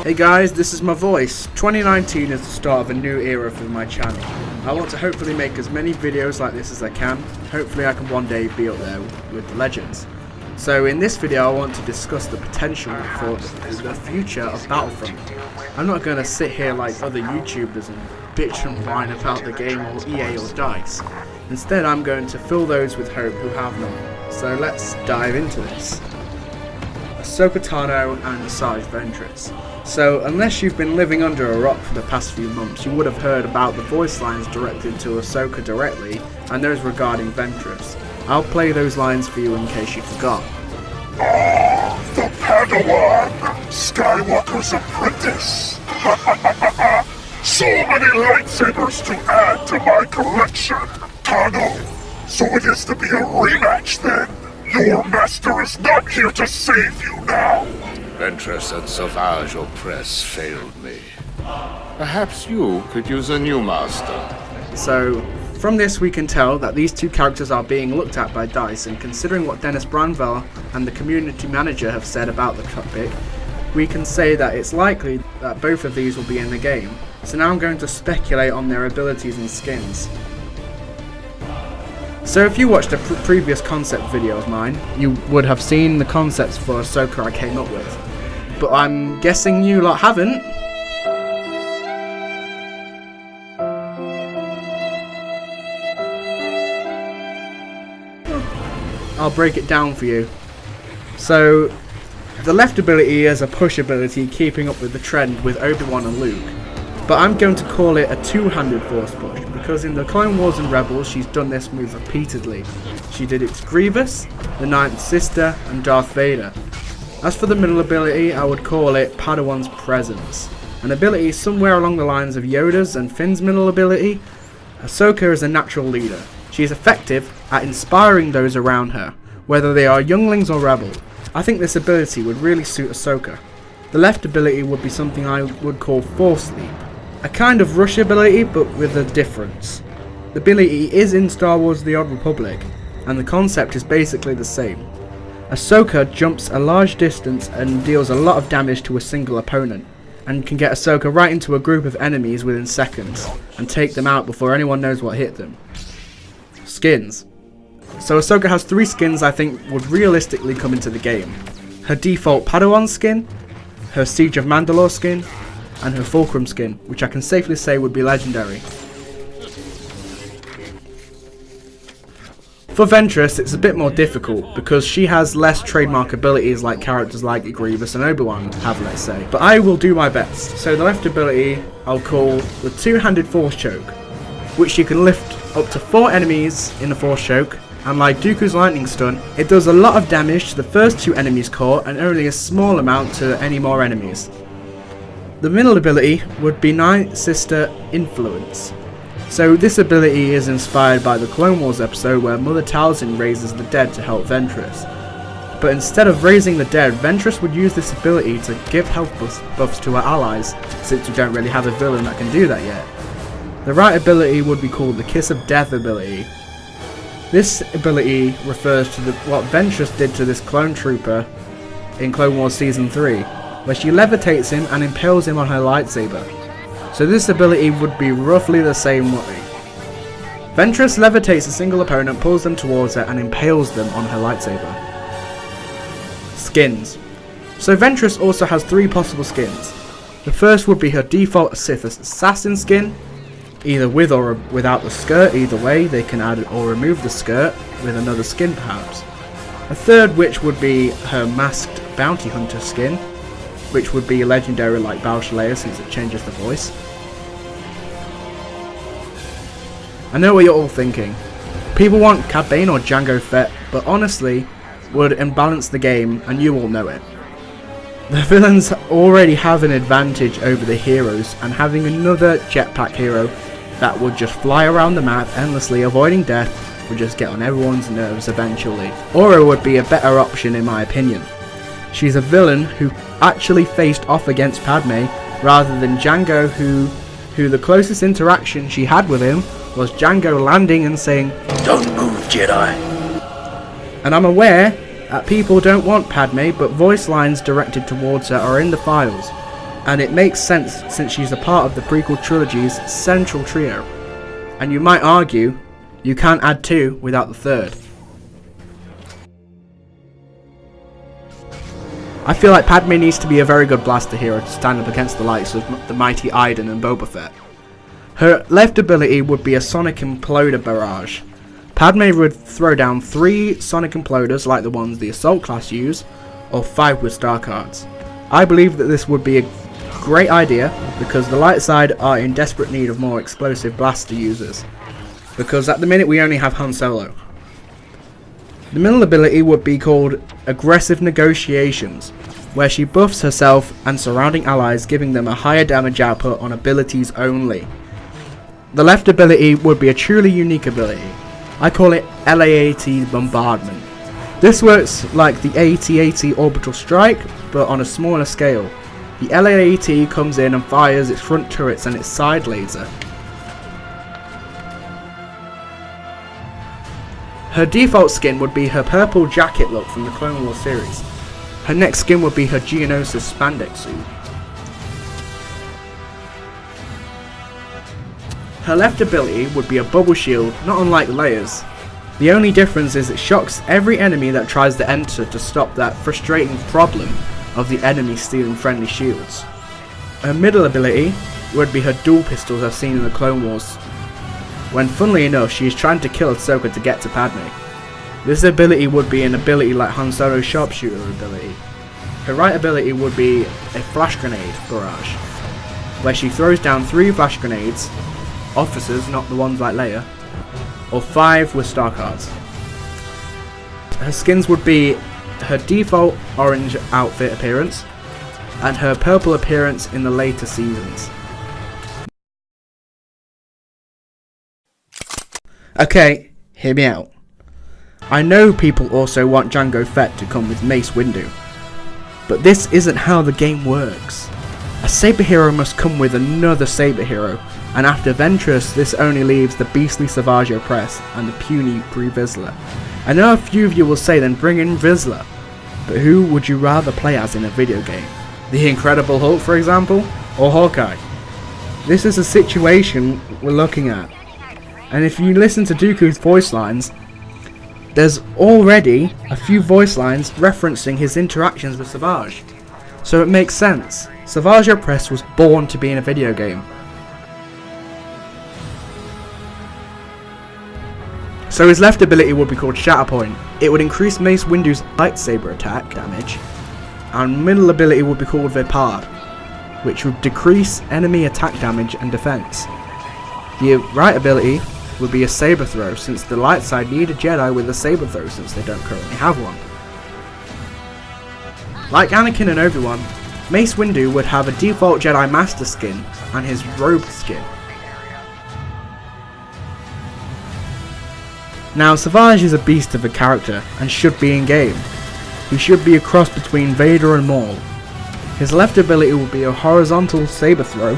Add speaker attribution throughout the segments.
Speaker 1: Hey guys, this is my voice. 2019 is the start of a new era for my channel. I want to hopefully make as many videos like this as I can. Hopefully I can one day be up there with the legends. So in this video I want to discuss the potential for the future of Battlefront. I'm not going to sit here like other YouTubers and bitch and whine about the game or EA or DICE. Instead I'm going to fill those with hope who have none. So let's dive into this. Ahsoka Tano and Asajj Ventress. So unless you've been living under a rock for the past few months, you would have heard about the voice lines directed to Ahsoka directly and those regarding Ventress. I'll play those lines for you in case you forgot.
Speaker 2: The Padawan, Skywalker's apprentice. So many lightsabers to add to my collection. Tano, so it is to be a rematch then. Your master is not here to save you now.
Speaker 3: Ventress and Savage Opress failed me. Perhaps you could use a new master.
Speaker 1: So, from this we can tell that these two characters are being looked at by DICE, and considering what Dennis Branville and the community manager have said about the topic, we can say that it's likely that both of these will be in the game. So now I'm going to speculate on their abilities and skins. So if you watched a previous concept video of mine, you would have seen the concepts for Ahsoka I came up with. But I'm guessing you lot haven't. I'll break it down for you. So, the left ability is a push ability keeping up with the trend with Obi-Wan and Luke. But I'm going to call it a two-handed force push, because in the Clone Wars and Rebels she's done this move repeatedly. She did it to Grievous, the Ninth Sister, and Darth Vader. As for the middle ability, I would call it Padawan's Presence, an ability somewhere along the lines of Yoda's and Finn's middle ability. Ahsoka is a natural leader. She is effective at inspiring those around her, whether they are younglings or rebels. I think this ability would really suit Ahsoka. The left ability would be something I would call Force Leap, a kind of rush ability but with a difference. The ability is in Star Wars The Old Republic, and the concept is basically the same. Ahsoka jumps a large distance and deals a lot of damage to a single opponent, and can get Ahsoka right into a group of enemies within seconds, and take them out before anyone knows what hit them. Skins. So Ahsoka has 3 skins I think would realistically come into the game. Her default Padawan skin, her Siege of Mandalore skin, and her Fulcrum skin, which I can safely say would be legendary. For Ventress it's a bit more difficult because she has less trademark abilities like characters like Grievous and Obi-Wan have, let's say. But I will do my best. So the left ability I'll call the two-handed force choke, which she can lift up to 4 enemies in the force choke, and like Dooku's lightning stun, it does a lot of damage to the first 2 enemies caught and only a small amount to any more enemies. The middle ability would be Ninth Sister Influence. So this ability is inspired by the Clone Wars episode where Mother Talzin raises the dead to help Ventress. But instead of raising the dead, Ventress would use this ability to give health buffs to her allies, since we don't really have a villain that can do that yet. The right ability would be called the Kiss of Death ability. This ability refers to what Ventress did to this clone trooper in Clone Wars Season 3, where she levitates him and impales him on her lightsaber. So this ability would be roughly the same way. Ventress levitates a single opponent, pulls them towards her and impales them on her lightsaber. Skins. So Ventress also has 3 possible skins. The first would be her default Sith Assassin skin, either with or without the skirt. Either way, they can add or remove the skirt with another skin perhaps. A third which would be her masked bounty hunter skin, which would be legendary like Balshaleia since it changes the voice. I know what you're all thinking. People want Cad Bane or Jango Fett, but honestly would imbalance the game, and you all know it. The villains already have an advantage over the heroes, and having another jetpack hero that would just fly around the map endlessly avoiding death would just get on everyone's nerves eventually. Aura would be a better option in my opinion. She's a villain who actually faced off against Padme rather than Jango, who the closest interaction she had with him was Jango landing and saying, "Don't move, Jedi." And I'm aware that people don't want Padme, but voice lines directed towards her are in the files. and it makes sense since she's a part of the prequel trilogy's central trio. And you might argue, you can't add 2 without the third. I feel like Padme needs to be a very good blaster hero to stand up against the likes of the mighty Iden and Boba Fett. Her left ability would be a Sonic Imploder barrage. Padme would throw down 3 Sonic Imploders like the ones the Assault class use, or 5 with star cards. I believe that this would be a great idea because the light side are in desperate need of more explosive blaster users, because at the minute we only have Han Solo. The middle ability would be called Aggressive Negotiations, where she buffs herself and surrounding allies, giving them a higher damage output on abilities only. The left ability would be a truly unique ability. I call it LAAT Bombardment. This works like the AT-AT Orbital Strike, but on a smaller scale. The LAAT comes in and fires its front turrets and its side laser. Her default skin would be her purple jacket look from the Clone Wars series. Her next skin would be her Geonosis spandex suit. Her left ability would be a bubble shield, not unlike Leia's. The only difference is it shocks every enemy that tries to enter to stop that frustrating problem of the enemy stealing friendly shields. Her middle ability would be her dual pistols as seen in the Clone Wars, when funnily enough she is trying to kill Ahsoka to get to Padme. This ability would be an ability like Han Solo's sharpshooter ability. Her right ability would be a flash grenade barrage, where she throws down 3 flash grenades, officers, not the ones like Leia, or 5 with star cards. Her skins would be her default orange outfit appearance, and her purple appearance in the later seasons. Okay, hear me out. I know people also want Jango Fett to come with Mace Windu, but this isn't how the game works. A saber hero must come with another saber hero, and after Ventress this only leaves the beastly Savage Opress and the puny Pre Vizsla. I know a few of you will say then bring in Vizsla, but who would you rather play as in a video game? The Incredible Hulk, for example, or Hawkeye? This is a situation we're looking at. And if you listen to Dooku's voice lines, there's already a few voice lines referencing his interactions with Savage. So it makes sense. Savage Opress was born to be in a video game. So his left ability would be called Shatterpoint. It would increase Mace Windu's lightsaber attack damage, and middle ability would be called Vipard, which would decrease enemy attack damage and defense. The right ability would be a saber throw, since the light side need a Jedi with a saber throw since they don't currently have one. Like Anakin and Obi-Wan, Mace Windu would have a default Jedi Master skin and his robe skin. Now Savage is a beast of a character and should be in game. He should be a cross between Vader and Maul. His left ability will be a horizontal saber throw,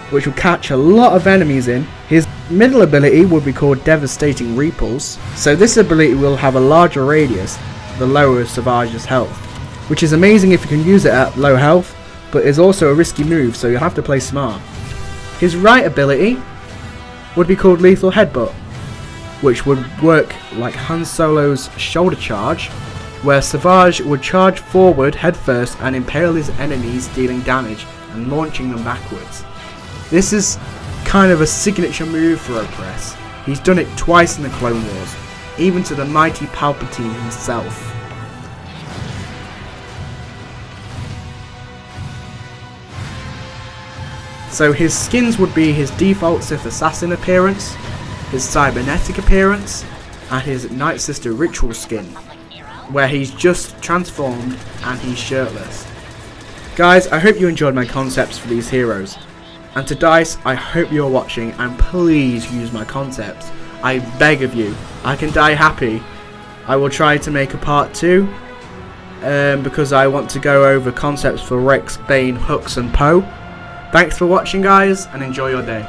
Speaker 1: which will catch a lot of enemies in. His middle ability would be called Devastating Repulse, so this ability will have a larger radius the lower Savage's health, which is amazing if you can use it at low health, but is also a risky move, so you'll have to play smart. His right ability would be called Lethal Headbutt, which would work like Han Solo's shoulder charge, where Savage would charge forward headfirst and impale his enemies, dealing damage and launching them backwards. This is kind of a signature move for Opress. He's done it twice in the Clone Wars, even to the mighty Palpatine himself. So his skins would be his default Sith Assassin appearance, his cybernetic appearance, and his Night Sister ritual skin, where he's just transformed and he's shirtless. Guys, I hope you enjoyed my concepts for these heroes. And to DICE, I hope you're watching, and please use my concepts. I beg of you. I can die happy. I will try to make a part 2, because I want to go over concepts for Rex, Bane, Hux and Poe. Thanks for watching guys, and enjoy your day.